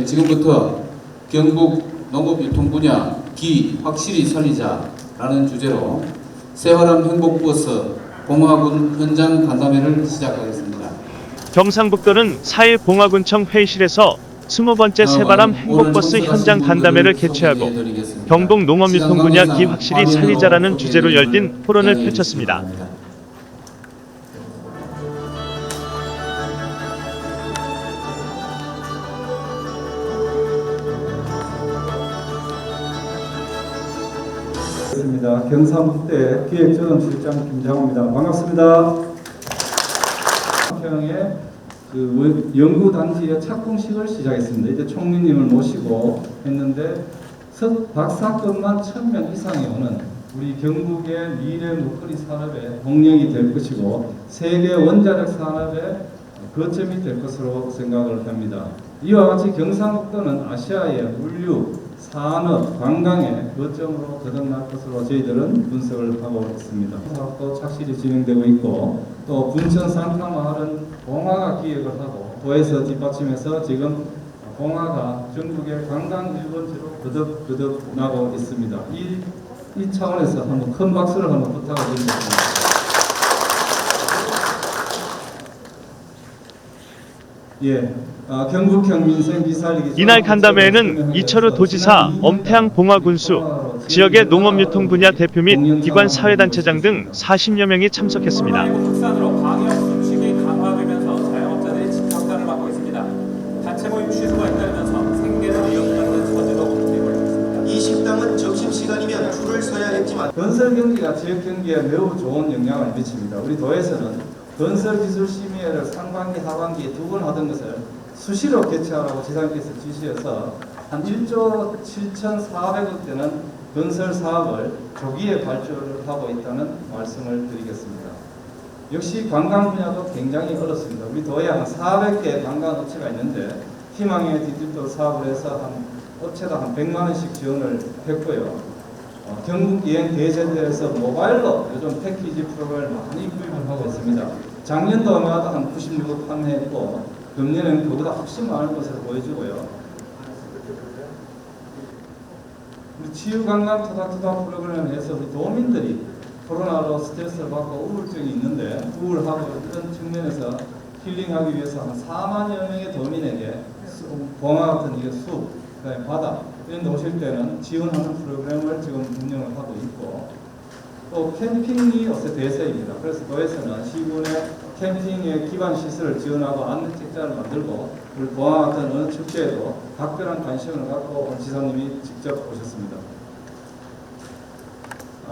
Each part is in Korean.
지금부터 경북 농업유통 분야 기 확실히 살리자라는 주제로 새화람 행복버스 봉화군 현장 간담회를 시작하겠습니다. 경상북도는 4일 봉화군청 회의실에서 20번째 새바람 행복버스 현장 간담회를 개최하고 경북 농업유통 분야 기 확실히 살리자라는 주제로 열린 토론을 펼쳤습니다. 경상북도의 기획조정실장 김장호입니다. 반갑습니다. 평양의 연구단지의 착공식을 시작했습니다. 이제 총리님을 모시고 했는데 박사건만 1000명 이상이 오는 우리 경북의 미래 먹거리 산업의 동력이 될 것이고 세계 원자력 산업의 거점이 될 것으로 생각을 합니다. 이와 같이 경상북도는 아시아의 물류, 산업, 관광의 거점으로 거듭날 것으로 저희들은 분석을 하고 있습니다. 사업도 착실히 진행되고 있고 또 분천 산타마을은 봉화가 기획을 하고 도에서 뒷받침해서 지금 봉화가 전국의 관광 1번지로 거듭 나고 있습니다. 이 차원에서 한번 큰 박수를 한번 부탁을 드리겠습니다. 경북형 민생 기살리기. 이날 간담회에는 이철우 도지사, 엄태양 봉화군수, 지역의 농업유통 분야 대표 및 기관 사회단체장 등 40여 명이 참석했습니다. 확산으로 방역 수칙이 강화되면서 자영업자들이 집합관을 받고 있습니다. 단체 모임 취소가 잇따르면서 생계를 이어가는 처지도 되고 있습니다. 이 식당은 점심시간이면 줄을 서야 했지만 건설 경기가 지역 경기에 매우 좋은 영향을 미칩니다. 우리 도에서는 건설기술심의회를 상반기, 하반기 두 번 하던 것을 수시로 개최하라고 지사님께서 지시해서 한 1조 7,400억 되는 건설 사업을 조기에 발주를 하고 있다는 말씀을 드리겠습니다. 역시 관광 분야도 굉장히 어렵습니다. 우리 도에 한 400개 관광업체가 있는데 희망의 디지털 사업을 해서 한 업체당 한 100만 원씩 지원을 했고요. 경북여행 대제도에서 모바일로 요즘 패키지 프로그램을 많이 구입을 하고 있습니다. 작년도마다 한 96억 판매했고 금년에는 그보다 훨씬 많은 것으로 보여지고요. 우리 치유관광 토닥토닥 프로그램을 해서 우리 도민들이 코로나로 스트레스를 받고 우울증이 있는데 우울하고 이런 측면에서 힐링하기 위해서 한 4만여 명의 도민에게 봉화 같은 숲, 그다음에 바다 이런 데 오실 때는 지원하는 프로그램을 지금 운영을 하고 있고 또 캠핑이 요새 대세입니다. 그래서 도에서는 시군의 캠핑의 기반 시설을 지원하고 안내책자를 만들고 우리 봉화 같은 어느 축제에도 각별한 관심을 갖고 지사님이 직접 오셨습니다.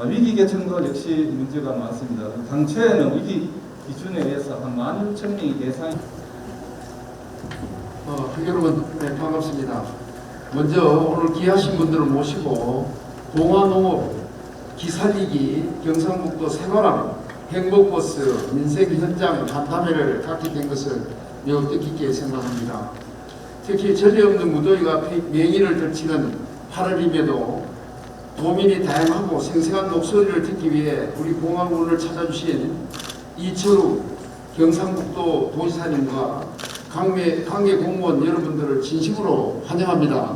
위기 개천도 역시 문제가 많습니다. 당초에는 위기 기준에 의해서 한 16,000명이 대상이 여러분 반갑습니다. 먼저 오늘 귀하신 분들을 모시고 봉화농업 기살리기 경상북도 새바람 행복버스 민생현장 간담회를 갖게 된 것을 매우 뜻깊게 생각합니다. 특히 전례 없는 무더위가 맹인을 들치는 8월임에도 도민이 다양하고 생생한 목소리를 듣기 위해 우리 봉화군을 찾아주신 이철우 경상북도 도지사님과 관계 공무원 여러분들을 진심으로 환영합니다.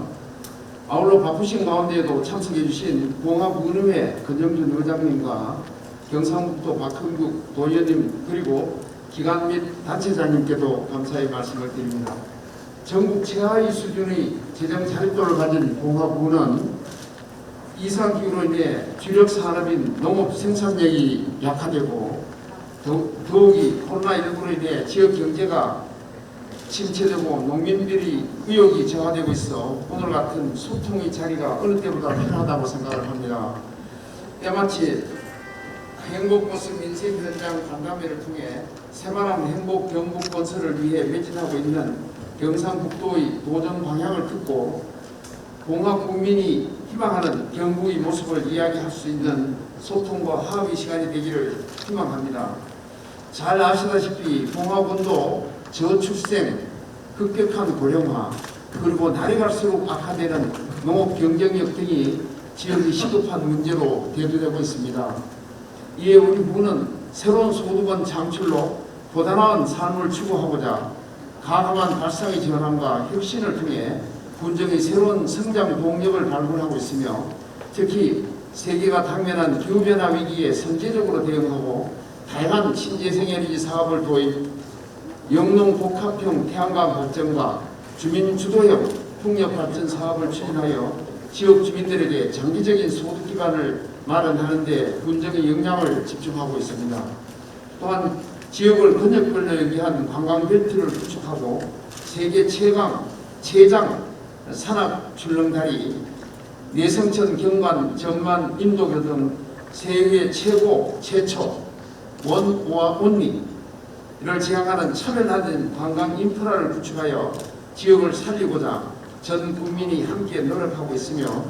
아울러 바쁘신 가운데에도 참석해 주신 봉화군의회 권영준 의장님과 경상북도 박흥국 도의원님 그리고 기관 및 단체장님께도 감사의 말씀을 드립니다. 전국 최하위 수준의 재정 자립도를 가진 봉화군은 이상기후로 인해 주력 산업인 농업 생산력이 약화되고 더욱이 코로나19로 인해 지역 경제가 침체되고 농민들이 의욕이 저하되고 있어 오늘 같은 소통의 자리가 어느 때보다 필요하다고 생각을 합니다. 때마치 행복버스 민생현장 간담회를 통해 새바람 행복 경북 건설을 위해 매진하고 있는 경상북도의 도전 방향을 듣고 봉화 국민이 희망하는 경북의 모습을 이야기할 수 있는 소통과 화합의 시간이 되기를 희망합니다. 잘 아시다시피 봉화군도 저출생, 급격한 고령화, 그리고 날이 갈수록 악화되는 농업 경쟁력 등이 지역의 시급한 문제로 대두되고 있습니다. 이에 우리 부는 새로운 소득원 창출로 보다 나은 삶을 추구하고자 과감한 발상의 전환과 혁신을 통해 군정의 새로운 성장 동력을 발굴하고 있으며 특히 세계가 당면한 기후변화 위기에 선제적으로 대응하고 다양한 신재생 에너지 사업을 도입, 영농 복합형 태양광 발전과 주민 주도형 풍력 발전 사업을 추진하여 지역 주민들에게 장기적인 소득 기반을 마련하는 데 군정의 역량을 집중하고 있습니다. 또한 지역을 근역별로 연계한 관광벨트를 구축하고 세계 최장 산악 출렁다리, 내성천 경관 전만 인도교 등 세계 최초 원오와 온리를 지향하는 차별화된 관광 인프라를 구축하여 지역을 살리고자 전 국민이 함께 노력하고 있으며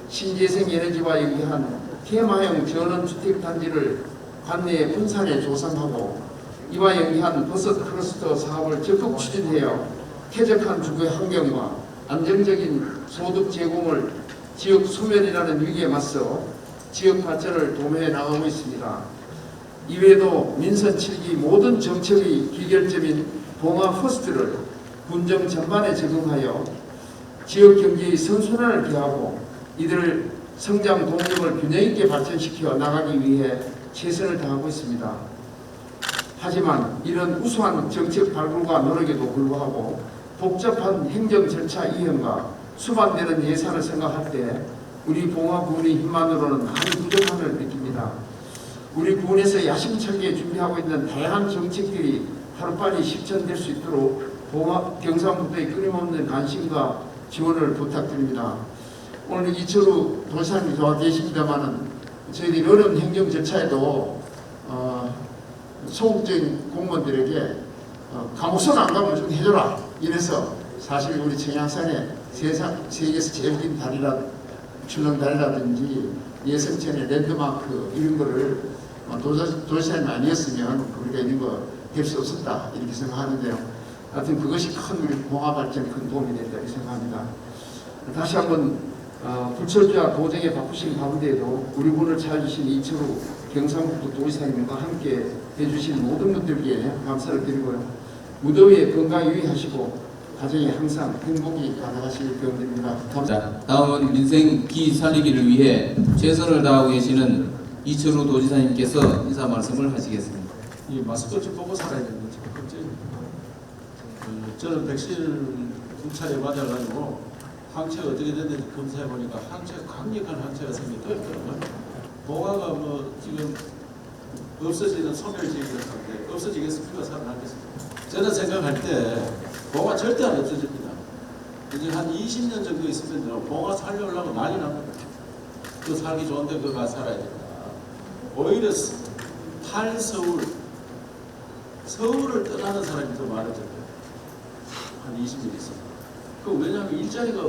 신재생 에너지와 연계한 테마형 전원주택단지를 관내에 분산해 조성하고 이와 연계한 버섯 클러스터 사업을 적극 추진하여 쾌적한 주거 환경과 안정적인 소득 제공을 지역 소멸이라는 위기에 맞서 지역 발전을 도모해 나가고 있습니다. 이외에도 민선 7기 모든 정책의 기결점인 봉화 퍼스트를 군정 전반에 적용하여 지역 경제의 선순환을 기하고 이들 성장 동력을 균형 있게 발전시켜 나가기 위해 최선을 다하고 있습니다. 하지만 이런 우수한 정책 발굴과 노력에도 불구하고 복잡한 행정 절차 이행과 수반되는 예산을 생각할 때 우리 봉화군의 힘만으로는 많이 부족함을 느낍니다. 우리 군에서 야심차게 준비하고 있는 다양한 정책들이 하루빨리 실천될 수 있도록 경상북도의 끊임없는 관심과 지원을 부탁드립니다. 오늘 이철우 도시장님 나와 계십니다만은 저희들이 어려운 행정 절차에도 소극적인 공무원들에게 감옥선 안 가면 좀 해줘라 이래서 사실 우리 청양산에 세계에서 제일 긴 출렁다리라든지 예성천의 랜드마크 이런 거를 도시장이 아니었으면 우리가 이런 거 될 수 없었다 이렇게 생각하는데요. 하여튼 그것이 큰 우리 봉화 발전에 큰 도움이 된다 이렇게 생각합니다. 다시 한번 불철주야 도정에 바쁘신 가운데에도 우리 군을 찾아주신 이철우 경상북도 도지사님과 함께 해주신 모든 분들께 감사를 드리고요. 무더위에 건강 유의하시고 가정에 항상 행복이 가득하시길 기원드립니다. 감사합니다. 다음은 민생 기 살리기를 위해 최선을 다하고 계시는 이철우 도지사님께서 인사 말씀을 하시겠습니다. 이 마스크 좀 보고 살아야 되는 거죠. 저는 백신 2차에 맞아가지고 항체가 어떻게 됐는지 검사해 보니까 강력한 항체가 생겼더라고요. 봉화가 뭐 지금 없어지는 소멸지역이 같은데 없어지겠습니까? 살아나겠습니까? 저는 생각할 때 봉화 절대 안 없어집니다. 이제 한 20년 정도 있으면 봉화 살려오려고 난리 납니다. 그 살기 좋은데 그거 살아야 된다. 오히려 서울을 떠나는 사람이 더 많아졌대요. 한 20년 있어요. 그 왜냐하면 일자리가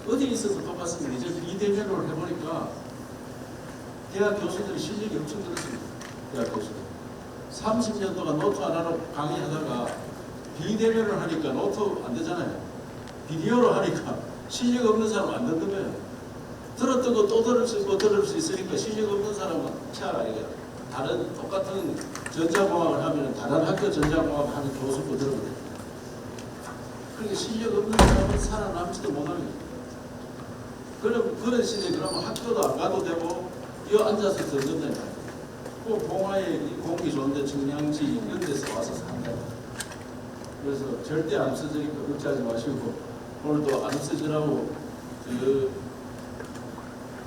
어디에 있어서 똑같습니다. 이제 비대면으로 해보니까 대학 교수들이 실력이 엄청 늘었습니다. 대학 교수들. 30년 동안 노트 하나로 강의하다가 비대면을 하니까 노트 안 되잖아요. 비디오로 하니까 실력 없는 사람 안 듣는 거예요. 들었던 거 또 들을 수 있고 들을 수 있으니까 실력 없는 사람은 차라리 다른 똑같은 전자공학을 하면 다른 학교 전자공학 하는 교수도 들어거든요. 그러니까 실력 없는 사람은 살아남지도 못합니다. 그런 시대에 그러면 학교도 안 가도 되고 이 앉아서 듣는다. 꼭 봉화에 공기 좋은데 청량지 이런 데서 와서 산다. 그래서 절대 안 없어지니까 걱정하지 마시고 오늘도 안 없어지라고 그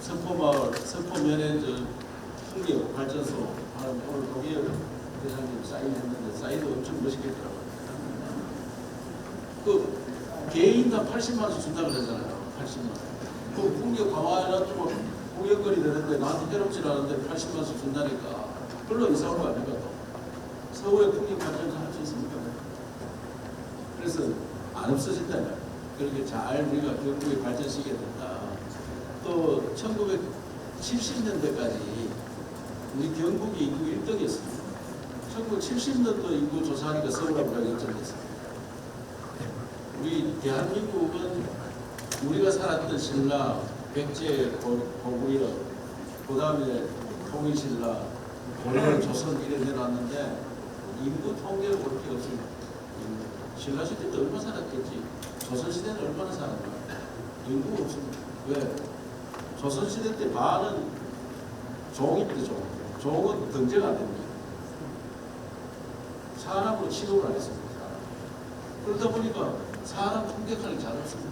석포마을 석포면에 풍력 발전소 하는 오늘 거기에 대장님 사인했는데 사인도 엄청 멋있겠더라고요. 그 개인당 80만 원 준다고 그러잖아요. 80만 원. 그 풍력 강화해가지고 구역거리 되는데 나한테 해롭지 않은데 80만 원 준다니까 별로 이상한 거 아닙니까? 서울에 풍력 발전소 할 수 있습니까? 그래서 안 없어진다면 그렇게 잘 우리가 경북에 발전시키게 된다. 또 1970년대까지 우리 경북이 인구 1등이었습니다. 1970년도 인구 조사하니까 서울하고 경쟁했습니다. 우리 대한민국은 우리가 살았던 신라, 백제, 고구려, 그 다음에 통일신라, 고려, 조선 이래 내놨는데 인구 통계를 볼 게 없습니다. 신라시대 때 얼마 살았겠지. 조선시대는 얼마나 살았나. 연구가 없습니다. 왜? 조선시대 때 반은 종입니다. 종은 등재가 안 됩니다. 사람으로 취급을 안 했습니다. 그러다 보니까 사람 통계하는 게 잘 없습니다.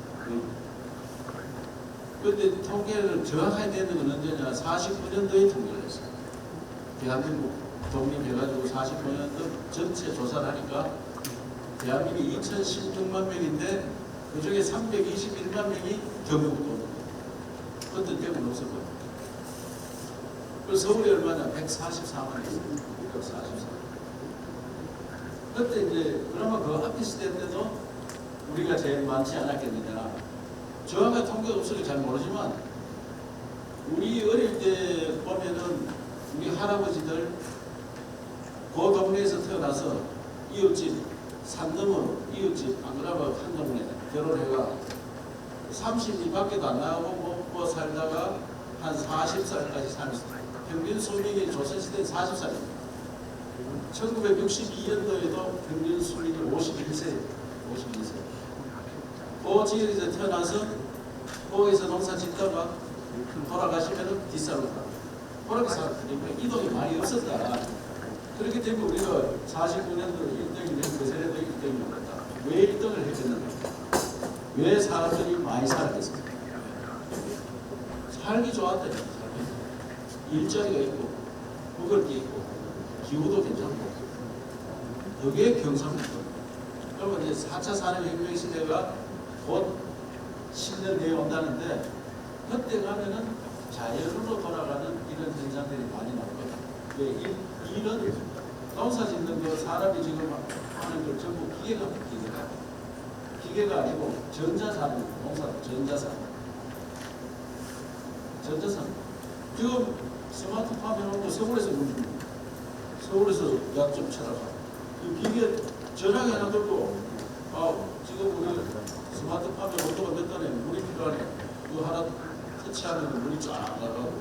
그런데 통계를 정확하게 되는 건 언제냐? 49년도에 통계를 했어요. 대한민국 독립해가지고 45년도 전체 조사를 하니까 대한민국이 2,016만 명인데 그 중에 321만 명이 경북도. 어떤 때문에 없었거든요. 그래서 서울이 얼마냐? 144만이었습니다. 144만. 그때 이제 그나마 그 앞에 시대 때도 우리가 제일 많지 않았겠느냐. 정확한 통계가 없으니까 잘 모르지만 우리 어릴 때 보면은 우리 할아버지들 그 동네에서 태어나서 이웃집 산 넘어 이웃집 안 그러면 한 동네 결혼해가 30이 밖에도 안 나가고 먹고 살다가 한 40살까지 살았어요. 평균 수명이 조선시대 40살입니다. 1962년도에도 평균 수명이 51세예요. 51세. 그 지역에서 태어나서 거기서 농사 짓다가 돌아가시면 뒷산으로 가. 그렇게 살았으니까 이동이 많이 없었다. 그렇기 때문에 우리가 49년도 1등이 된 그세례도 1등이 나왔다. 왜 1등을 했겠는가? 왜 사람들이 많이 살았겠습니까? 살기 좋았대요. 일자리가 있고 먹을 게 있고 기후도 괜찮고 여기에 경상북도. 그러면 이제 4차 산업혁명 시대가 곧 10년 뒤에 온다는데 그때 가면은 자연으로 돌아가는 이런 현상들이 많이 나올 거예요. 이런 농사 짓는 거 사람이 지금 하는 걸 전부 기계가 아니고 전자산업, 농사 전자산업. 지금 스마트팜 해놓고 서울에서 서울에서 약 좀 쳐다봐. 그 기계 전화기 하나 들고 지금 우리 스마트팜에 온도가 몇 도네 물이 필요하네. 이거 하나 터치하면 물이 쫙 나가고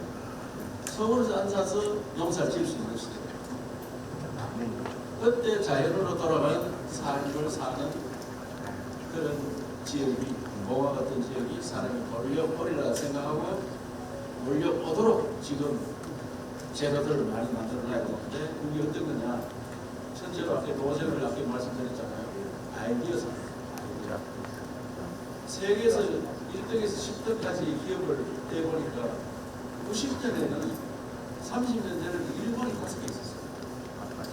서울에서 앉아서 농사를 지을 수 있는 시대. 그때 자연으로 돌아가는 삶을 사는 그런 지역이 모와 같은 지역이 사람이 몰려오리라 생각하고 몰려오도록 지금 제도들을 많이 만들어놔야 되는데 그게 어떤 거냐. 첫째로 아까 도정을 아까 말씀드렸잖아요. 아이디어 상. 세계에서 1등에서 10등까지 기업을 떼보니까 90년에는 30년 전에는 일본이 5개 있었어요.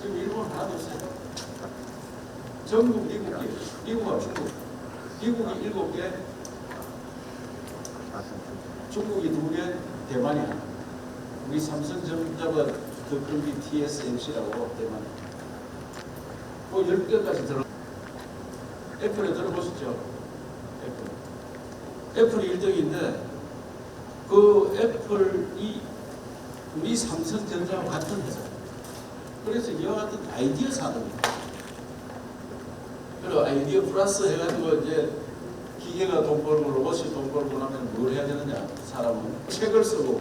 지금 일본 하나도 없어요. 전국 7개, 미국하고 중국. 미국이 7개, 중국이 2개, 대만이 하나. 우리 삼성전자가 덕분기 TSMC라고 대만. 그 10개까지 들어. 애플에 들어보셨죠? 애플이 1등인데 그 애플이 우리 삼성전자와 같은 회사. 그래서 이와 같은 아이디어 산업입니다. 그리고 아이디어 플러스 해가지고 이제 기계가 돈 벌고 로봇이 돈 벌고 나면 뭘 해야 되느냐? 사람은 책을 쓰고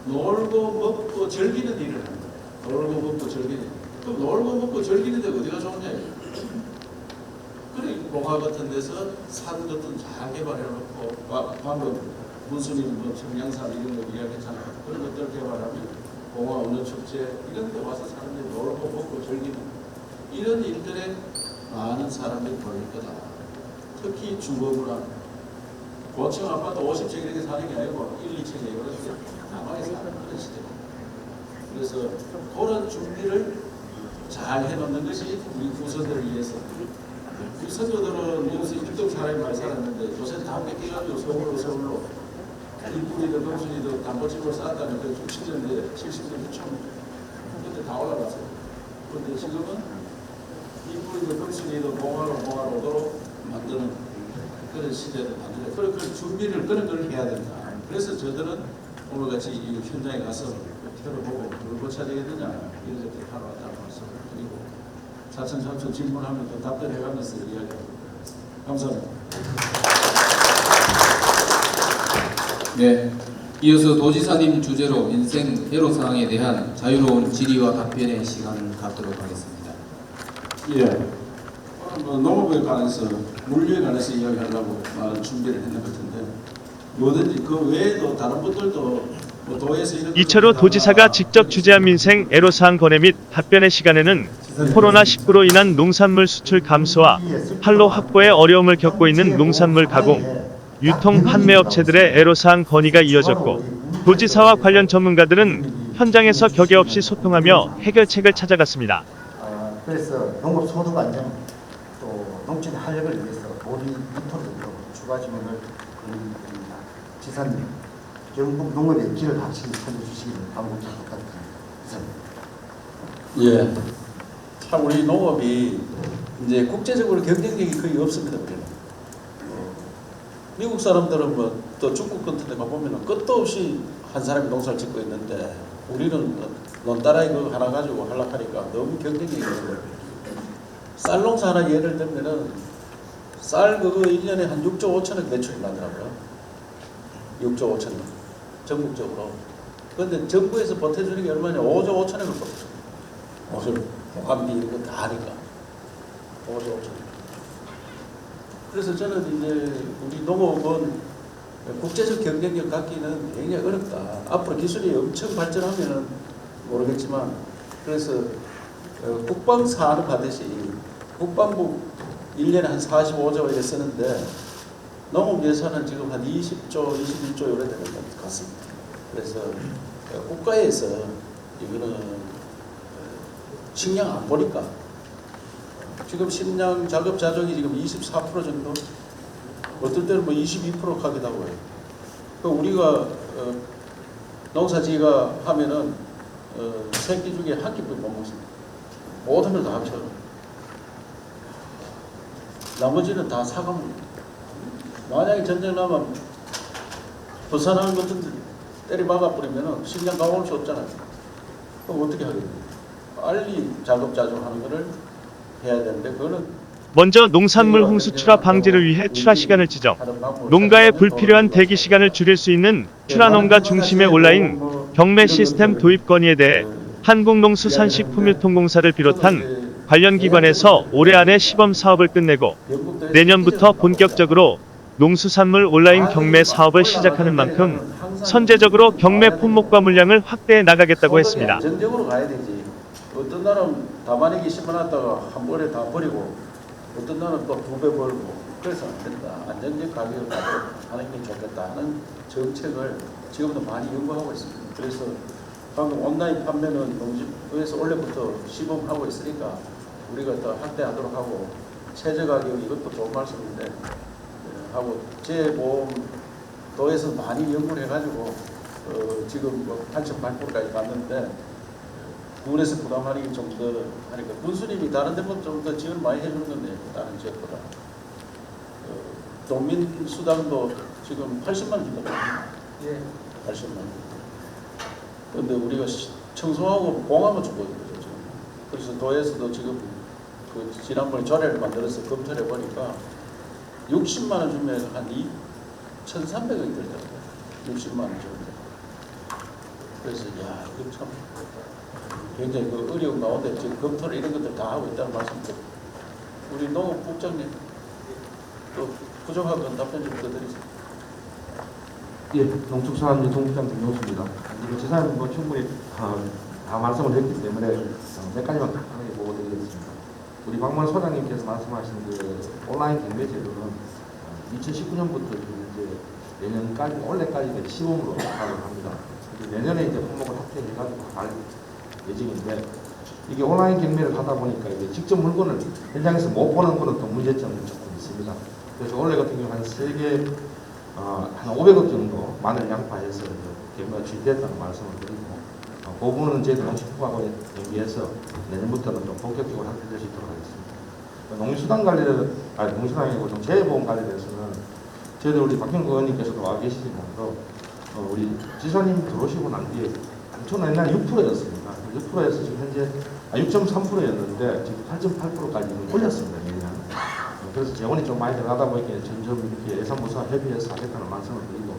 놀고 먹고 즐기는 일을 합니다. 놀고 먹고 즐기는. 그럼 놀고 먹고 즐기는데 어디가 좋냐? 그래 공화 같은 데서 산 같은 잘 개발해놓고 방금 문수님 뭐 청량산 이런 거 이야기했잖아요. 그런 것들 개발하면 공화 어느 축제 이런 데 와서 사람들이 놀고 먹고 즐기는 이런 일들에 많은 사람들이 몰릴 거다. 특히 주거문화 고층 아파트 50층 이렇게 사는 게 아니고 1, 2층에 이렇게 남아에 사는 그런 시대입니다. 그래서 그런 준비를 잘 해놓는 것이 우리 후손들을 위해서. 우리 선조들은 여기서 1등 사람이 많이 살았는데 요새 다 뺏겨가지고 서울로 일꾼이든 검순이든 담보집을 쌓았다는 그 60년대, 70년대 총 그때 다 올라갔어요. 그런데 지금은 일꾼이든 검순이든 봉화로 오도록 만드는 그런 시대를 만들어요. 그런 준비를 그런 걸 해야 된다. 그래서 저들은 오늘같이 이 현장에 가서 펴러보고 뭘 고쳐야 되겠느냐 이런 것들 하러 왔다는 말씀을 드리고 차츰 질문하면 또 답변해가면서 이야기하고 감사합니다. 네. 이어서 도지사님 주제로 인생 애로사항에 대한 자유로운 질의와 답변의 시간을 갖도록 하겠습니다. 예. 농업에 관해서 물류에 관해서 이야기하려고 준비를 했는 것 같은데 뭐든지 그 외에도 다른 분들도 뭐 도에서 이런 이철우 도지사가 직접 주재한 민생 애로사항 건의 및 답변의 시간에는 코로나19로 인한 농산물 수출 감소와 판로 확보에 어려움을 겪고 있는 농산물 가공, 유통 판매업체들의 애로사항 건의가 이어졌고 도지사와 관련 전문가들은 현장에서 격의 없이 소통하며 해결책을 찾아갔습니다. 그래서 농업 소득 안정 또 농촌 활력을 위해서 우리 이토록으로 추가 지원을 드립니다. 지사님, 경북 농업의 길을 확실히 살려주시기를 당부드리도록 하겠습니다. 예. 참 우리 농업이 이제 국제적으로 경쟁력이 거의 없습니다. 우리는. 미국 사람들은 뭐 또 중국 같은 데 가보면 끝도 없이 한 사람이 농사를 짓고 있는데 우리는 논다라이 그거 하나 가지고 하려고 하니까 너무 경쟁력이 있는 거예요. 쌀 농사 하나 예를 들면은 쌀 그거 1년에 한 6조 5천억 매출이 나더라고요. 6조 5천억. 전국적으로. 그런데 정부에서 보태주는 게 얼마냐? 5조 5천억을 보태줘요. 옷을, 보관비 이런 거 다 하니까. 5조 5천억. 그래서 저는 이제 우리 농업은 국제적 경쟁력 갖기는 굉장히 어렵다. 앞으로 기술이 엄청 발전하면은 모르겠지만 그래서 국방사는 반드시 국방부 1년에 한 45조 이렇게 쓰는데 농업 예산은 지금 한 20조, 21조 이래 되는 것 같습니다. 그래서 국가에서 이거는 식량 안 보니까 지금 식량 작업 자족이 지금 24% 정도, 어떨 때는 뭐 22% 가기도 하고 해요. 그 우리가 농사지가 하면은 세끼 중에 한 끼밖에 못 먹습니다. 모든 걸 다 합쳐. 나머지는 다 사과입니다. 만약에 전쟁 나면 부산항 같은 데 때리 막아버리면은 식량 가올 수 없잖아요. 그럼 어떻게 하겠어요? 빨리 작업자족하는 거를 해야 되는데 그거는 먼저 농산물 홍수 출하 방지를 위해 출하 시간을 지정, 농가의 불필요한 대기 시간을 줄일 수 있는 출하농가 중심의 온라인 경매 시스템 도입 건의에 대해 한국농수산식품유통공사를 비롯한 관련 기관에서 올해 안에 시범 사업을 끝내고 내년부터 본격적으로 농수산물 온라인 경매 사업을 시작하는 만큼 선제적으로 경매 품목과 물량을 확대해 나가겠다고 했습니다. 안정적으로 가야 되지. 어떤 날은 다만익이 심어놨다가 한 번에 다 버리고 어떤 날은 또 2배 벌고 그래서 안 된다. 안정적 가격을 하는 게 좋겠다 하는 정책을 지금도 많이 연구하고 있습니다. 그래서 방금 온라인 판매는 농지부에서 원래부터 시범하고 있으니까 우리가 더 확대하도록 하고 최저 가격 이것도 좋은 말씀인데 하고 재보험도에서 많이 연구를 해가지고 지금 뭐 8.8%까지 갔는데 군에서 부담하는 게 좀 더 하니까 군수님이 다른 데보다 좀 더 지원 많이 해주는 건데 다른 지역보다 농민수당도 지금 80만 원 준다고. 예. 80만 원. 그런데 우리가 청소하고 공항을 주고 있는 거죠. 지금. 그래서 도에서도 지금 그 지난번에 조례를 만들어서 검토를 해보니까 60만 원 주면 한 2,300원이 들더라고요. 60만 원 주면. 그래서 야 이거 참 굉장히 그 어려운 가운데 지금 검토를 이런 것들 다 하고 있다는 말씀드립니다. 우리 농업국장님 또 부족한 건 답변 좀 부탁드리겠습니다. 예, 농축산유통부장 김용수입니다. 지사님 뭐 충분히 다 말씀을 했기 때문에 몇 가지만 간단하게 보고 드리겠습니다. 우리 박만 소장님께서 말씀하신 그 온라인 경매 제도는 2019년부터 이제 내년까지 올해까지 시범으로 시작을 합니다. 내년에 이제 품목을 확대해가지고 갈 예정인데 이게 온라인 경매를 하다 보니까 이제 직접 물건을 현장에서 못 보는 거는 또 문제점이 조금 있습니다. 그래서 올해 같은 경우 한 3개 한 500억 정도 마늘 양파해서 경매가 출시됐다는 말씀을 드리고 그 부분은 저희들 농식품하고 연계해서 내년부터는 좀 본격적으로 확대될 수 있도록 하겠습니다. 농수단 관리를 농수단이고 좀 재보험 관리에서는 저희들 우리 박형구 의원님께서도 와 계시지만 우리 지사님 들어오시고 난 뒤에 저는 옛날에 6%였습니다. 6%에서 지금 현재 6.3%였는데 지금 8.8%까지 올렸습니다. 내년. 그래서 재원이 좀 많이 들어가다 보니까 점점 이렇게 예산부서와 협의해서 하겠다는 말씀을 드리고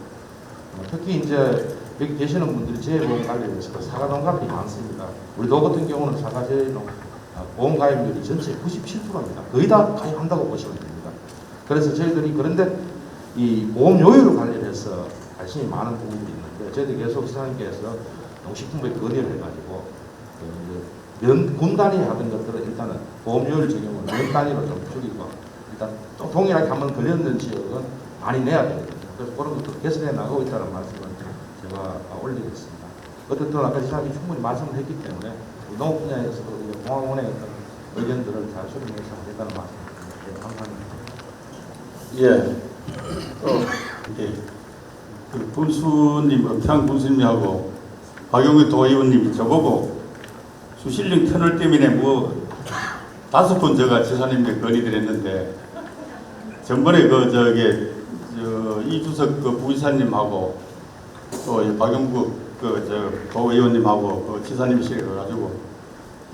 특히 이제 여기 계시는 분들이 재보험 관리에 대해서 사과 농가들이 많습니다. 우리 도 같은 경우는 사과 재농 보험 가입률이 전체 97%입니다. 거의 다 가입한다고 보시면 됩니다. 그래서 저희들이 그런데 이 보험 요율 관련해서 관심이 많은 부분이 있는데 저희들이 계속 시장님께서 농식품부에 건의를 해가지고 군 단위에 하던 것들은 일단은 보험 요율 적용을 면 단위로 좀 줄이고 일단 또 동일하게 한번 걸렸는 지역은 많이 내야 되거든요. 그래서 그런 것도 개선해 나가고 있다는 말씀을 제가 올리겠습니다. 어쨌든 아까 시장님이 충분히 말씀을 했기 때문에 농업 분야에서도 공화원의 어떤 의견들을 잘 수렴해서 하겠다는 말씀을 감사합니다. 예. 그 군수님, 업창 군수님하고 박용규 도의원님이 저보고 수신령 터널 때문에 뭐 5번 제가 지사님께 건의를 했는데 전번에 이주석 부이사님하고 또 박용구 도의원님하고 지사님실에 가가지고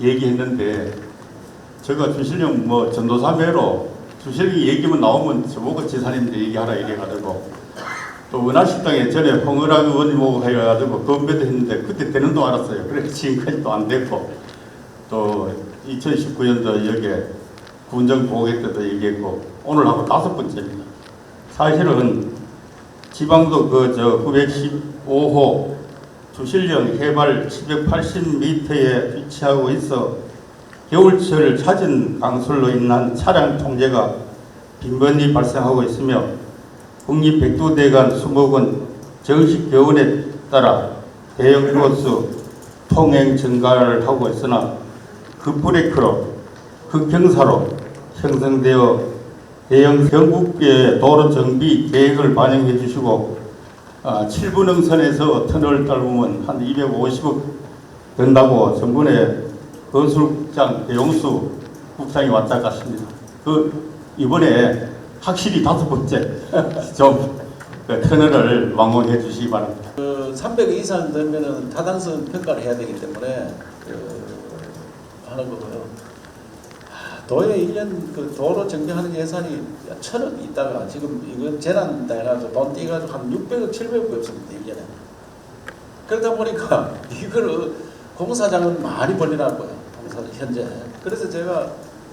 얘기했는데 제가 주실령 뭐 전도사매로 주실령이 얘기만 나오면 저보고 지사님들 얘기하라 이래가지고 또 은하식당에 전에 홍은학 의원님 오고 해가지고 건배도 했는데 그때 되는 도 알았어요. 그래서 지금까지 또 안 됐고 또 2019년도 여기에 군정보호회 때도 얘기했고 오늘 하고 5번째입니다. 사실은 지방도 915호 주실령 해발 780m에 위치하고 있어 겨울철 잦은 강설로 인한 차량 통제가 빈번히 발생하고 있으며 국립백두대간 수목은 정식 교원에 따라 대형 버스 통행 증가를 하고 있으나 급브레이크로 급경사로 형성되어 대형 전국의 도로 정비 계획을 반영해 주시고 7분흥선에서 터널 짧으면 한 250억 된다고 전번에 건설국장 배용수 국장이 왔다 갔습니다. 이번에 확실히 5번째 좀 터널을 완공해 주시기 바랍니다. 300 이상 되면은 타당성 평가를 해야 되기 때문에 하는 거고요. 도에 1년 그 도로 정비하는 예산이 1,000억 있다가 지금 이건 재난 돼가지고 돈 떼가지고 한 600억, 700억 없습니다. 1년에. 그러다 보니까 이걸 공사장은 많이 벌리라고요. 공사 현재. 그래서 제가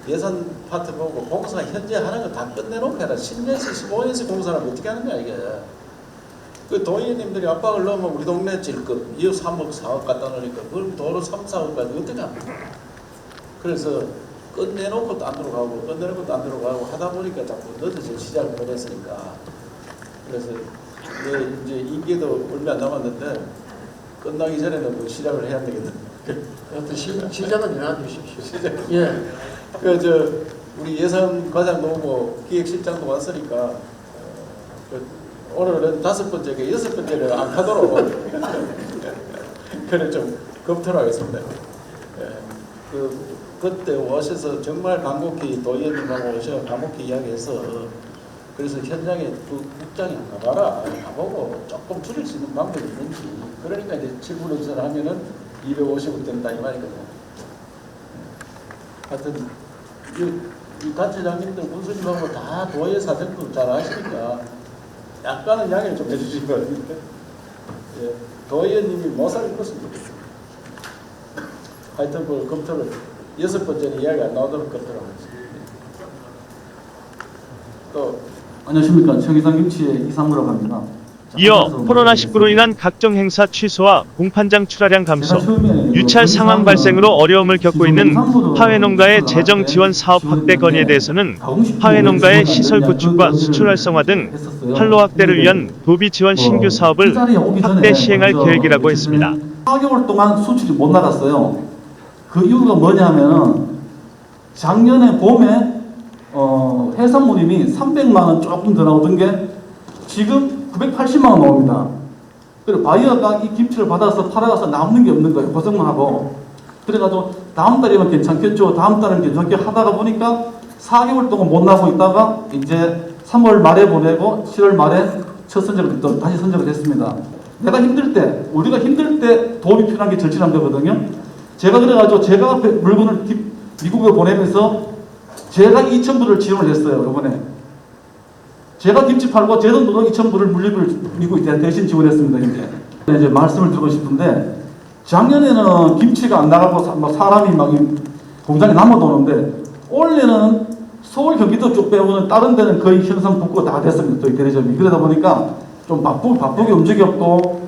예산 파트 보고 공사 현재 하는 거 다 끝내놓고 해라. 10년씩 15년씩 공사를 어떻게 하느냐 이게. 그 도의원님들이 압박을 넣으면 우리 동네 질급 2억 3억 4억 갖다 놓으니까 그걸 도로 3, 4억까지 어떻게 합니까? 그래서 끝내놓고 또 안 들어가고 끝내놓고 또 안 들어가고 하다 보니까 자꾸 늦어져 시작을 못했으니까 그래서 이제 임기도 얼마 안 남았는데 끝나기 전에는 뭐 시작을 해야 되겠는데 시작은 일어나 주십시오. 시작. 예. 우리 예산 과장도 오고 기획실장도 왔으니까 오늘은 5번째가 6번째를 안 하도록 그래 좀 검토를 하겠습니다. 예. 그때 오셔서 정말 간곡히 도의원님하고 오셔 간곡히 이야기해서 그래서 현장에 국장이 가봐라 가보고 조금 줄일 수 있는 방법이 있는지 그러니까 이제 7분원선 하면은 250억 된다 이 말이거든요. 하여튼 이 단체장님들 군수님하고 다 도의 사정도 잘 아시니까 약간은 양해를 좀 해주신 거 아닙니까? 예, 도의원님이 못 살릴 것은 좋겠습니다. 하여튼 그 검토를 6번째는 이야기 안 나오도록 검토를 하겠습니다. 또 안녕하십니까. 청이상 김치의 이상무라고 합니다. 이어 코로나19로 인한 각종 행사 취소와 공판장 출하량 감소, 유찰 상황 발생으로 어려움을 겪고 있는 화훼농가의 재정 지원 사업 확대 건의에 대해서는 화훼농가의 시설 구축과 수출 활성화 등 판로 확대를 위한 도비 지원 신규 사업을 확대 시행할 계획이라고 했습니다. 4개월 동안 수출이 못 나갔어요. 그 이유가 뭐냐면은 작년에 봄에 해산물임이 300만 원 조금 더 나오던 게 지금 980만 원 나옵니다. 그리고 바이어가 이 김치를 받아서 팔아가서 남는 게 없는 거예요. 고생만 하고. 그래가지고 다음 달이면 괜찮겠죠. 다음 달은 괜찮게 하다가 보니까 4개월 동안 못 나고 있다가 이제 3월 말에 보내고 7월 말에 첫 선적을 또 다시 선적을 했습니다. 내가 힘들 때, 우리가 힘들 때 도움이 필요한 게 절실한 거거든요. 제가 그래가지고 제가 물건을 미국에 보내면서 제가 2,000불을 지원을 했어요. 이번에. 제가 김치 팔고 제 돈으로 2,000불을 물류비를 미국에 대신 지원했습니다. 이제 말씀을 드리고 싶은데 작년에는 김치가 안 나가고 사람이 막 공장에 남아도는데 원래는 서울 경기도 쪽 빼고는 다른 데는 거의 현상 복구 다 됐습니다. 저희 대리점이. 그러다 보니까 좀 바쁘게 움직였고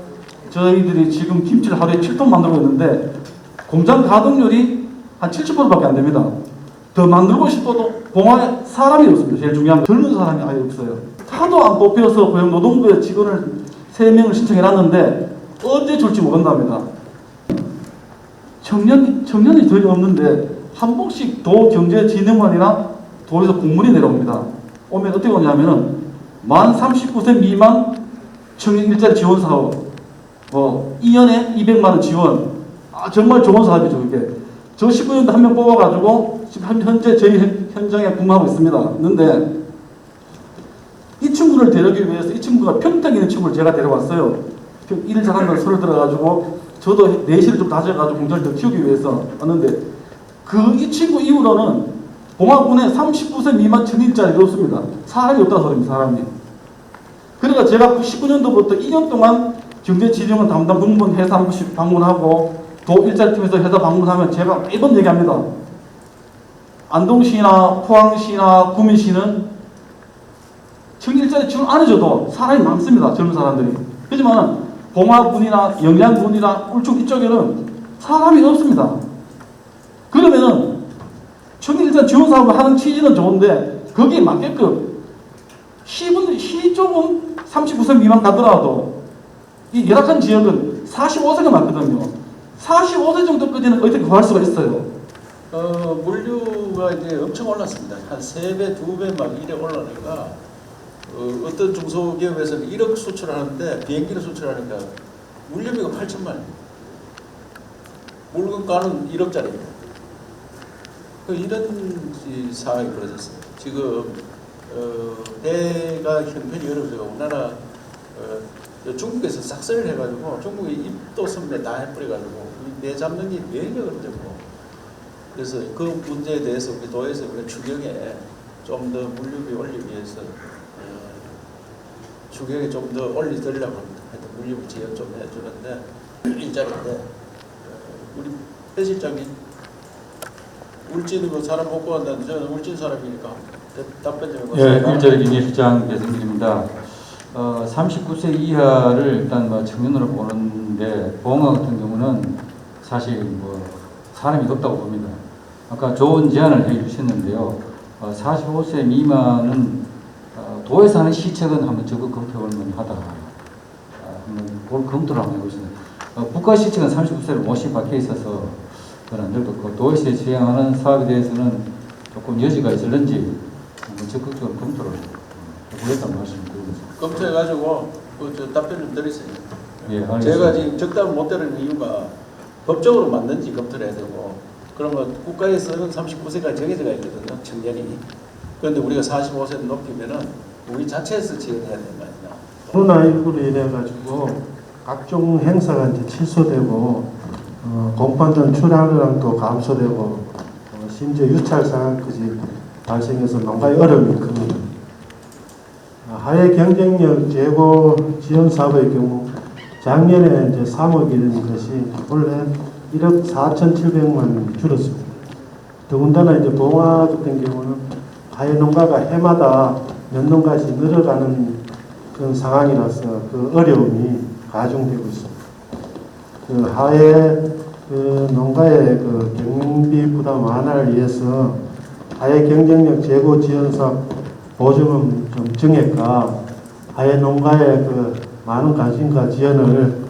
저희들이 지금 김치를 하루에 7톤 만들고 있는데 공장 가동률이 한 70%밖에 안 됩니다. 더 만들고 싶어도 봉화에 사람이 없습니다. 제일 중요한 건 젊은 사람이 아예 없어요. 하도 안 뽑혀서 고용노동부에 직원을 3명을 신청해놨는데 언제 줄지 모른답니다. 청년이 전혀 없는데 한 번씩 도경제진흥원이나 도에서 공문이 내려옵니다. 오면 어떻게 오냐면은 만 39세 미만 청년 일자리 지원 사업 2년에 200만 원 지원. 정말 좋은 사업이죠. 이게 저 19년도 한 명 뽑아가지고 지금 현재 저희 현장에 근무하고 있습니다. 그런데 이 친구를 데려오기 위해서 이 친구가 평택에 있는 친구를 제가 데려왔어요. 일 잘한다는 소리를 들어가지고 저도 내실을 좀 다져가지고 공장을 더 키우기 위해서 왔는데 이 친구 이후로는 봉화군에 39세 미만 청일자리가 없습니다. 사람이 없다는 소리입니다. 사람이. 그러니까 제가 19년도부터 2년 동안 경제지정원 담당 공무원 회사 한 번씩 방문하고 도 일자리팀에서 회사 방문하면 제가 매번 얘기합니다. 안동시나 포항시나 구민시는 청일자리 지원 안 해줘도 사람이 많습니다. 젊은 사람들이. 하지만 봉화군이나 영양군이나 울충 이쪽에는 사람이 없습니다. 그러면은 청일자리 지원 사업을 하는 취지는 좋은데 거기에 맞게끔 시 쪽은 39세 미만 가더라도 이 열악한 지역은 45세가 많거든요. 45세 정도까지는 어떻게 구할 수가 있어요? 물류가 이제 엄청 올랐습니다. 한 3배, 2배 막 이래 올라니까 어떤 중소기업에서는 1억 수출하는데 비행기를 수출하니까 물류비가 8천만 원. 물건가는 1억짜리입니다. 이런 상황이 벌어졌어요. 지금 배가 형편이 어려워서 우리나라 중국에서 싹쓸이를 해가지고 중국의 입도 선배 다 해버려가지고 배 잡는 게 매력을 잡고 그래서 그 문제에 대해서 우리 도에서 우리 추경에 좀 더 물류비 올리기 위해서 추경에 좀 더 올려드리려고 합니다. 하여튼 물류비 지원 좀 해주는데 일자리인데 우리 배 실장이 울진으로 사람 못 구한다는데 저는 울진 사람이니까 답변 좀 해보세요. 예, 일자리 기획실장 배승길입니다. 39세 이하를 일단 청년으로 보는데 봉화 같은 경우는 사실 사람이 없다고 봅니다. 아까 좋은 제안을 해주셨는데요. 45세 미만은 도에서 하는 시책은 한번 적극 검토할 만하다. 한번 검토를 한번 해보겠습니다. 국가 시책은 39세를 못이 박혀 있어서 그건 안 될 것 같고 도에서 시행하는 사업에 대해서는 조금 여지가 있을는지 한번 적극적으로 검토를 해보겠다는 말씀을 드리겠습니다. 검토해가지고 답변 좀 드리세요. 예, 알겠습니다. 제가 지금 적답을 못 드리는 이유가 법적으로 맞는지 검토를 해야 되고 그러면 국가에서는 39세까지 정해져가 있거든요. 청년이. 그런데 우리가 45세를 높이면은 우리 자체에서 지원해야 되는 거 아니냐. 코로나19로 인해가지고 각종 행사가 이제 취소되고 공판전 출하량도 감소되고 심지어 유찰 상황까지 발생해서 농가의 어려움이 큽니다. 하해 경쟁력 제고 지원 사업의 경우 작년에 이제 3억이라는 것이 올해 1억 4,700만 원이 줄었습니다. 더군다나 이제 봉화 같은 경우는 하해 농가가 해마다 연농가씩 늘어가는 그런 상황이라서 그 어려움이 가중되고 있습니다. 그 하해 농가의 그 경비 부담 완화를 위해서 하해 경쟁력 제고 지원 사업 보조금 좀 증액과 하해 농가의 그 많은 관심과 지원을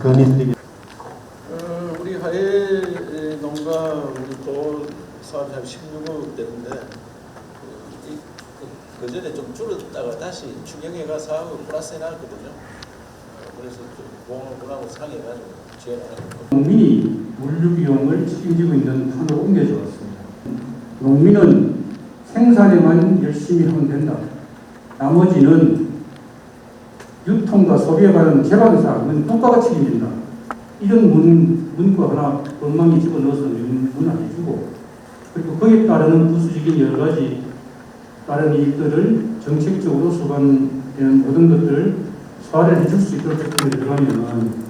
건의드리겠습니다. 우리 하해 농가 우리 도 사업이 한 16억 되는데 그 전에 좀 줄었다가 다시 추경해가 사업을 플러스 해놨거든요. 그래서 좀 공하고 상의해가지고 지원하는 거. 농민이 물류 비용을 책임지고 있는 판으로 옮겨주었습니다. 농민은 생산에만 열심히 하면 된다. 나머지는 유통과 소비에 관한 개발사는 국가가 책임진다. 이런 문구 하나 엉망이 집어넣어서 문화해주고 그리고 거기에 따르는 부수적인 여러 가지 다른 이익들을 정책적으로 수반되는 모든 것들을 소화를 해줄 수 있도록 접근이 들어가면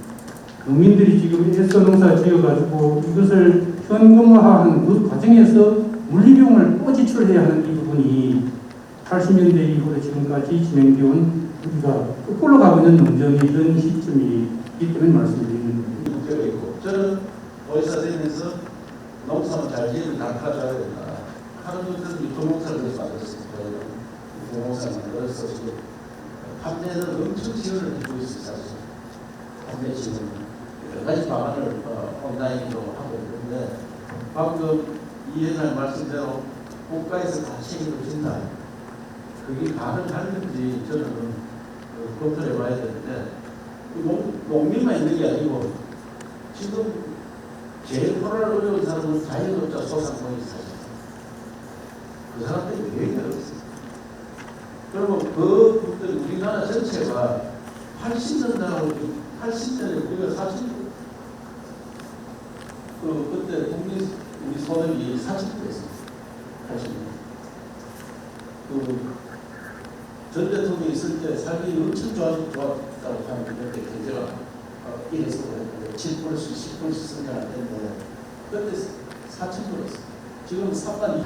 농민들이 지금 애써 농사 지어가지고 이것을 현금화하는 그 과정에서 물리비용을 또 지출해야 하는 이 부분이 80년대 이후로 지금까지 진행되어온 우리가 거꾸로 가고 있는 농정이던 시점이기 때문에 말씀드리는 겁니다. 문제가 있고 저는 의사 되면서 농사를 잘 지으면 닦아줘야 된다. 하는 것들은 유통공사를 받았습니다. 유통공사를 만들어서 지금 판매는 엄청 지원을 해주고 있어요. 판매 지원 여러 가지 방안을 온라인으로 하고 있는데 방금 이 회장님 말씀대로 국가에서 다 책임을 진다. 그게 가능한지 저는 검토해 봐야 되는데 농민만 있는 게 아니고 지금 제일 코로나로 어려운 사람은 자영업자 소상공인이 있어요. 그 사람들이 왜 어렵습니까? 그러면 그 분들이 우리나라 전체가 80년대하고 80년에 우리가 40, 그때 국민 우리 소득이 40%였습니다. 80년. 전 대통령이 있을 때 살기 엄청 좋았다고 하는 그때 경제가 이래서 7%씩 10%씩 성장했는데 그때 4,000%였어요. 지금 3만 2.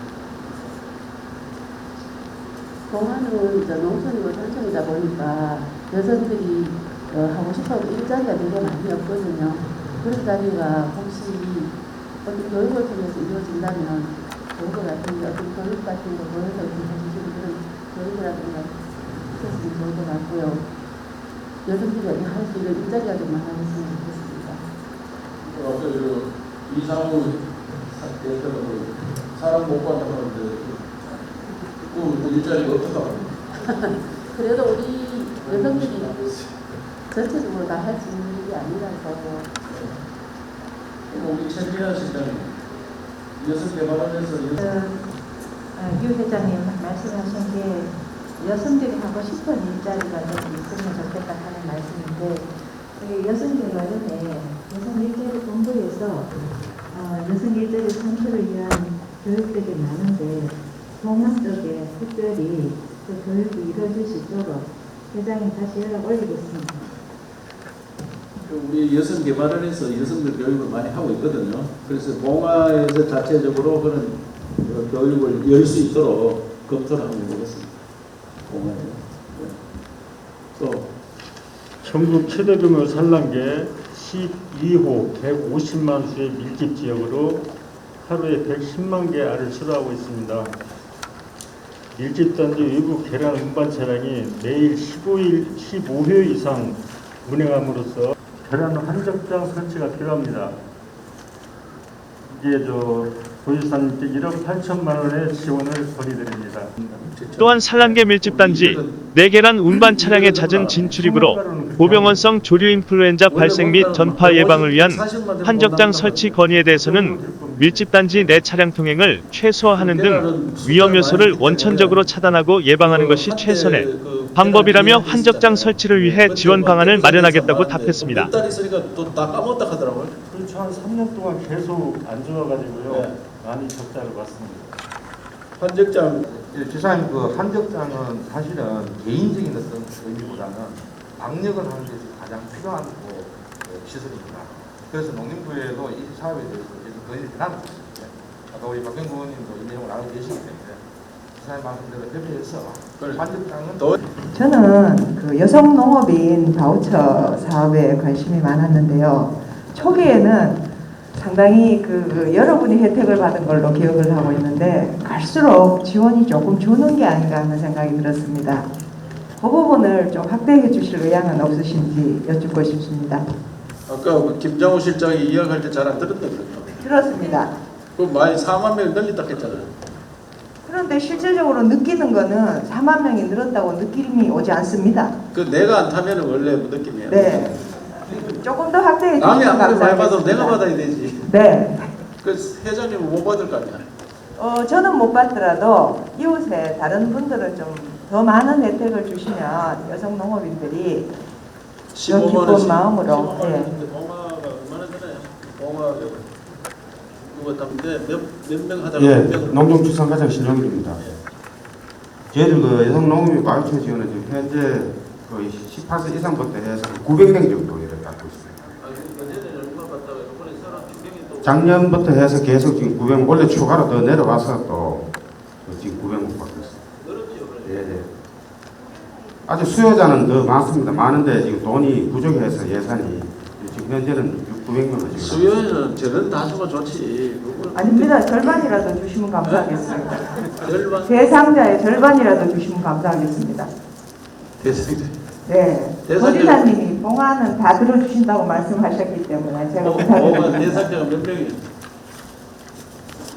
봉화는 이제 농촌이고 전촌이다 보니까 여성들이 하고 싶어도 일자리가 되게 많이 없거든요. 그런 자리가 혹시 어떤 교육을 통해서 이루어진다면 좋을 것 같은데 어떤 교육 같은 거 보여서 해주시는 그런 교육이라든가 있었으면 좋을 것 같고요. 여성들이 할 수 있는 일자리가 좀 많아졌으면 좋겠습니다. 이상우 대표는 사람 못 관하는데 그 일자리가 어떡하나? 그래도 우리 여성들이 전체적으로 다 할 수 있는 일이 아니라서. 우리 최민아 시장님 여성 개발하면서 유 회장님 말씀하신 게 여성들이 하고 싶은 일자리가 좀 있으면 좋겠다 하는 말씀인데 여성 개발원에 여성 일자리 본부에서 여성 일자리 창출을 위한 교육들이 많은데 봉화 쪽에 특별히 그 교육이 이루어질 수 있도록 회장님 다시 연락 올리겠습니다. 우리 여성 개발원에서 여성들 교육을 많이 하고 있거든요. 그래서 봉화에서 자체적으로 그런 교육을 열 수 있도록 검토를 하고 있습니다. 봉화에. 또 전국 최대 규모 산란계 12호 150만 수의 밀집 지역으로 하루에 110만 개 알을 수료하고 있습니다. 밀집단지 외부 계량 운반 차량이 매일 15회 이상 운행함으로써 계량 한적장 설치가 필요합니다. 이게 도지사님께 1억 8천만 원의 지원을 건의드립니다. 또한 산란계 밀집단지 내계란 운반 차량의 잦은 진출입으로 고병원성 조류 인플루엔자 발생 및 전파 예방을 위한 한적장 설치 건의에 대해서는 밀집단지 내 차량 통행을 최소화하는 등 위험 요소를 원천적으로 차단하고 예방하는 것이 최선의 방법이라며 한적장 설치를 위해 지원 방안을 마련하겠다고 답했습니다. 딸 있으니까 또 다 까먹다 하더라고요. 그렇죠. 한 3년 동안 계속 안 좋아가지고요. 네. 많이 적자를 봤습니다. 한적장 지사님 그 한적장은 사실은 개인적인 어떤 의미보다는 방역을 하는 데 가장 필요한 시설입니다. 그래서 농림부에도 이 사업에 대해서 건의를 해놨습니다. 아까 우리 박경구 의원님도 이 내용을 알고 계시기 때문에 지사님 말씀대로 협의해서 한적장은 저는 그 여성 농업인 바우처 사업에 관심이 많았는데요. 초기에는 상당히 그 여러분이 혜택을 받은 걸로 기억을 하고 있는데 갈수록 지원이 조금 주는 게 아닌가 하는 생각이 들었습니다. 그 부분을 좀 확대해 주실 의향은 없으신지 여쭙고 싶습니다. 아까 김장우 실장이 이야기할 때 잘 안 들었다 그랬죠? 들었습니다. 그 많이 4만 명 늘렸다 했잖아요. 그런데 실질적으로 느끼는 거는 4만 명이 늘었다고 느낌이 오지 않습니다. 그 내가 안 타면 원래 그 느낌이에요. 네. 조금 더 확대해 남이 주시면 아무리 많이 받아도 감사하겠습니다. 내가 받아야 되지. 네. 그 회장님은 못 받을 거 아니야. 저는 못 받더라도 이웃에 다른 분들은 좀 더 많은 혜택을 주시면 여성 농업인들이 더 기쁜 마음으로. 예. 봉화가 얼마나 되나요? 봉화 그거 담는데 몇명 하다가 예, 몇 명을 농정축산과장 신영길입니다. 저희들 그 여성 농업인 바우처 지원은 지금 현재 거의 18세 이상부터 해서 900명 정도 일을 갖고 있습니다. 작년부터 해서 계속 지금 900억 원래 추가로 더 내려와서 또 지금 900억 받고 있어요. 예. 아직 수요자는 더 많습니다. 많은데 지금 돈이 부족해서 예산이 지금 현재는 900만 원. 수요는 저런 다 주면 좋지. 아닙니다. 절반이라도 주시면 감사하겠습니다. 절반? 대상자의 절반이라도 주시면 감사하겠습니다. 대상자. 네. 도지사님이 봉화는 다 들어주신다고 말씀하셨기 때문에 제가 부탁드립니다. 대상자가 몇 명이?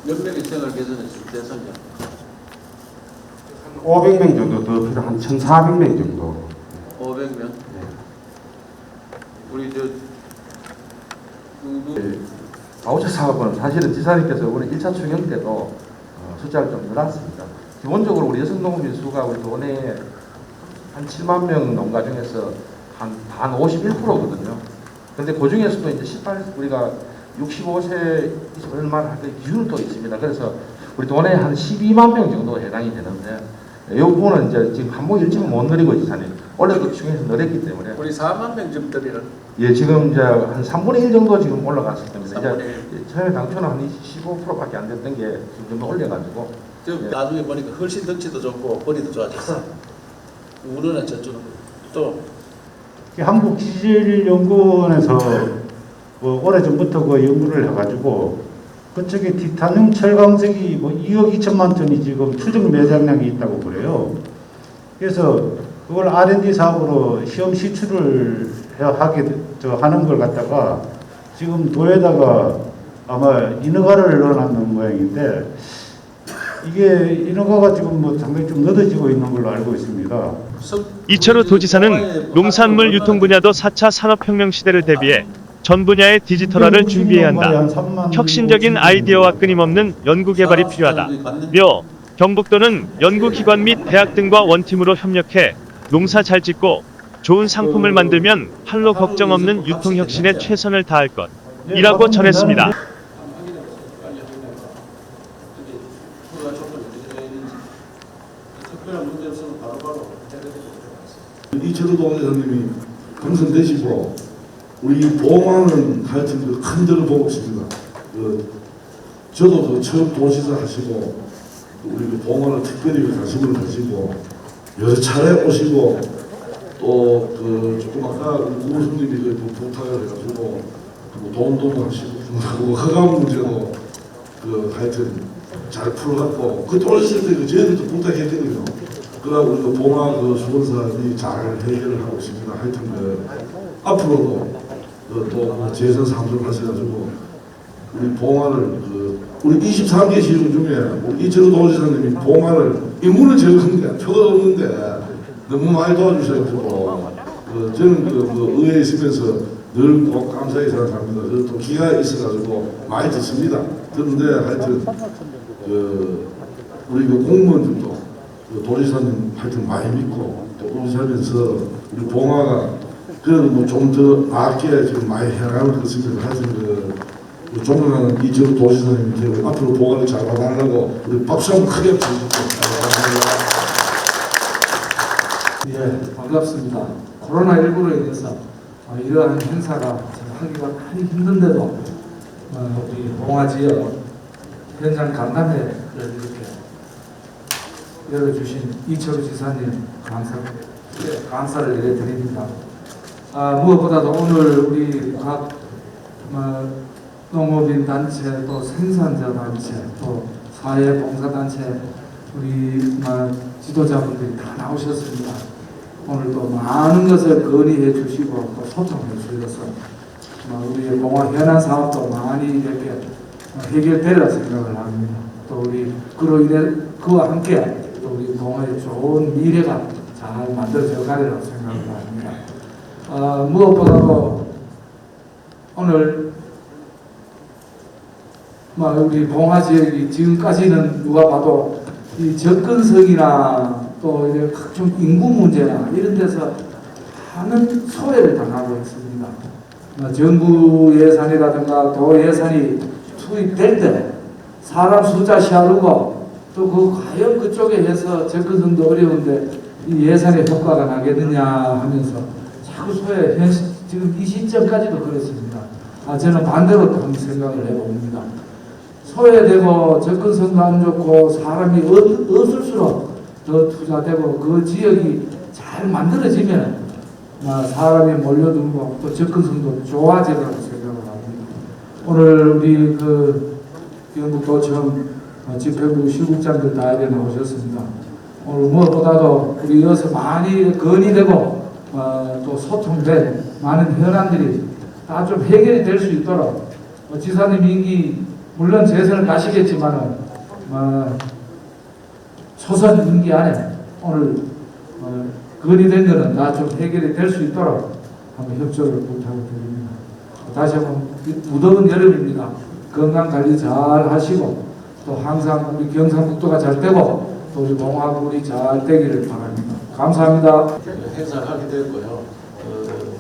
몇 명이 생활 개선했을 대상자? 500명 정도 더 필요, 한 1,400명 정도. 500명? 네. 우리 바우처 사업은 사실은 지사님께서 이번에 1차 추경 때도 숫자를 좀 늘었습니다. 기본적으로 우리 여성농업인 수가 우리 도내에 한 7만 명 농가 중에서 한 51%거든요. 근데 그 중에서도 이제 18, 우리가 65세 얼마를 할 때 기준은 또 있습니다. 그래서 우리 도내에 한 12만 명 정도 해당이 되는데, 이 부분은 이제 지금 한복 일정은 못 누리고 있잖아요. 원래도 추경에서 늘었기 때문에. 우리 4만 명 정도는? 예, 지금 이제 한 3분의 1 정도 지금 올라갔을 겁니다. 이제 처음에 당초는 한 15%밖에 안 됐던 게 지금 좀 올려가지고. 예. 나중에 보니까 훨씬 덩치도 좋고 머리도 좋아졌어. 우리는 저쪽 또 한국지질연구원에서 오래전부터 그 연구를 해가지고 그쪽에 티타늄 철강석이 2억 2천만 톤이 지금 추정 매장량이 있다고 그래요. 그래서 그걸 R&D 사업으로 시험 시추를 하는 걸 갖다가 지금 도에다가 아마 인허가를 넣어놨는 모양인데, 이게 인허가가 지금 상당히 좀 늦어지고 있는 걸로 알고 있습니다. 이철우 도지사는 농산물 유통 분야도 4차 산업혁명 시대를 대비해 전 분야의 디지털화를 준비해야 한다. 혁신적인 아이디어와 끊임없는 연구개발이 필요하다며 경북도는 연구기관 및 대학 등과 원팀으로 협력해 농사 잘 짓고 좋은 상품을 만들면 판로 걱정 없는 유통혁신에 최선을 다할 것이라고 전했습니다. 이철우 도지사님이 당선되시고 우리 봉화는 하여튼 큰 데를 보고 있습니다. 저도 처음 도지사 하시고 우리 봉화를 특별히 관심을 가지고 여러 차례 오시고 또 조금 아까 우수님이 부탁을 해가지고 돈도 하시고 허가 문제도 하여튼 잘 풀어갖고 그 돌았을 때 저희들도 부탁했거든요. 그러고 우리 봉화 수원사업이 잘 해결을 하고 있습니다. 하여튼 앞으로도 또 재선 상주를 하셔가지고 우리 봉화를 우리 23개 시군 중에 우리 이철우 도지사님이 봉화를 인물은 적은데 표가 없는데 너무 많이 도와주셔가지고 저는 의회에 있으면서 늘 꼭 감사히 생각합니다. 또 기가 있어가지고 많이 듣습니다. 듣는데 하여튼 우리 공무원들도 도지사님 하여튼 많이 믿고 또 오시면서 우리 봉화가 그래도 좀 더 나게 지금 많이 해나가는 것 같습니다. 하여튼 존경하는 이철우 도지사님께 앞으로 봉화를 잘 받아가고 우리 박수 한번 크게 주십시오. 예, 반갑습니다. 코로나19로 인해서 이러한 행사가 하기가 많이 힘든데도 우리 봉화 지역 현장 간담회를 이렇게 열어주신 이철우 지사님 감사를 드립니다. 무엇보다도 오늘 우리 각 농업인 단체, 또 생산자 단체, 또 사회봉사단체 우리 지도자분들이 다 나오셨습니다. 오늘도 많은 것을 건의해 주시고 또 소통해 주셔서 우리 봉화 현안 사업도 많이 이렇게 해결되리라 생각을 합니다. 또 우리 그와 함께 또 우리 봉화의 좋은 미래가 잘 만들어져 가리라고 생각을 합니다. 무엇보다도 오늘 우리 봉화 지역이 지금까지는 누가 봐도 이 접근성이나 또 이제 각종 인구 문제나 이런 데서 많은 소외를 당하고 있습니다. 정부 예산이라든가 도 예산이 투입될 때 사람 숫자 시하르고 또 과연 그쪽에 해서 접근성도 어려운데 이 예산의 효과가 나겠느냐 하면서 자꾸 소외, 지금 이 시점까지도 그렇습니다. 저는 반대로 한번 생각을 해봅니다. 소외되고 접근성도 안 좋고 사람이 없을수록 더 투자되고 그 지역이 잘 만들어지면 사람이 몰려들고 또 접근성도 좋아지라고 생각을 합니다. 오늘 우리 경북도청 집행부 시국장들 다 이래 나오셨습니다. 오늘 무엇보다도 우리 여기서 많이 건의되고 또 소통된 많은 현안들이 다 좀 해결이 될 수 있도록 지사님 임기 물론 재선을 가시겠지만은 초선 임기 안에 오늘 건의된 것은 다 좀 해결이 될 수 있도록 한번 협조를 부탁을 드립니다. 다시 한번 무더운 여름입니다. 건강 관리 잘 하시고 또 항상 우리 경상북도가 잘 되고 또 우리 봉화군이 잘 되기를 바랍니다. 감사합니다. 행사를 하게 되었고요.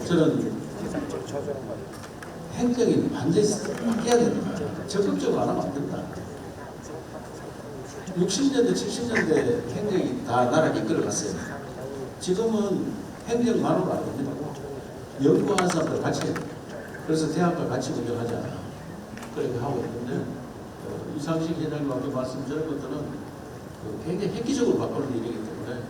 저는 행정이 완전히 바뀌어야 된다. 적극적으로 안 하면 안 된다. 60년대, 70년대 행정이 다 나라를 이끌어갔어요. 지금은 행정만으로 안 됩니다. 연구하는 사람들 같이 해요. 그래서 대학과 같이 운영하자. 그렇게 하고 있는데 이상식 회장님께 말씀드린 것들은 굉장히 획기적으로 바꾸는 일이기 때문에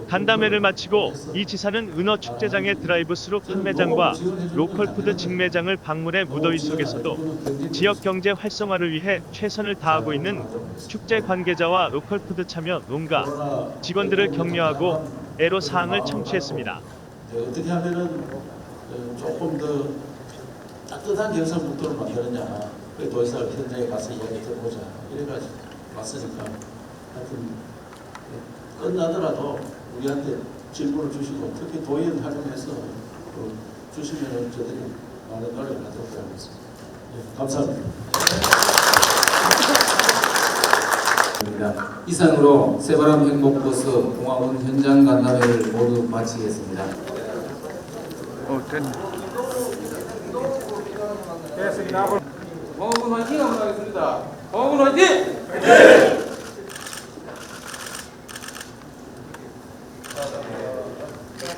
간담회를 마치고 이 지사는 은어 축제장의 드라이브스루 판매장과 로컬푸드 직매장을 방문해 무더위 속에서도 지역 경제 활성화를 위해 최선을 다하고 있는 축제 관계자와 로컬푸드 참여 농가 직원들을 격려하고 애로사항을 청취했습니다. 어떻게 하면은 조금 더 따뜻한 경상북도를 만드느냐, 그 도지사 현장에 가서 이야기 들어보자 이래가지고 왔으니까 하여튼 끝나더라도 우리한테 질문을 주시고 특히 도의원 활용해서 주시면 저들이 많은 노력을 하도록 하겠습니다. 감사합니다. 이상으로 새바람 행복버스 봉화군 현장 간담회를 모두 마치겠습니다. 됐습니다. 봉화군 화이팅 한번 하겠습니다. 봉화군 화이팅!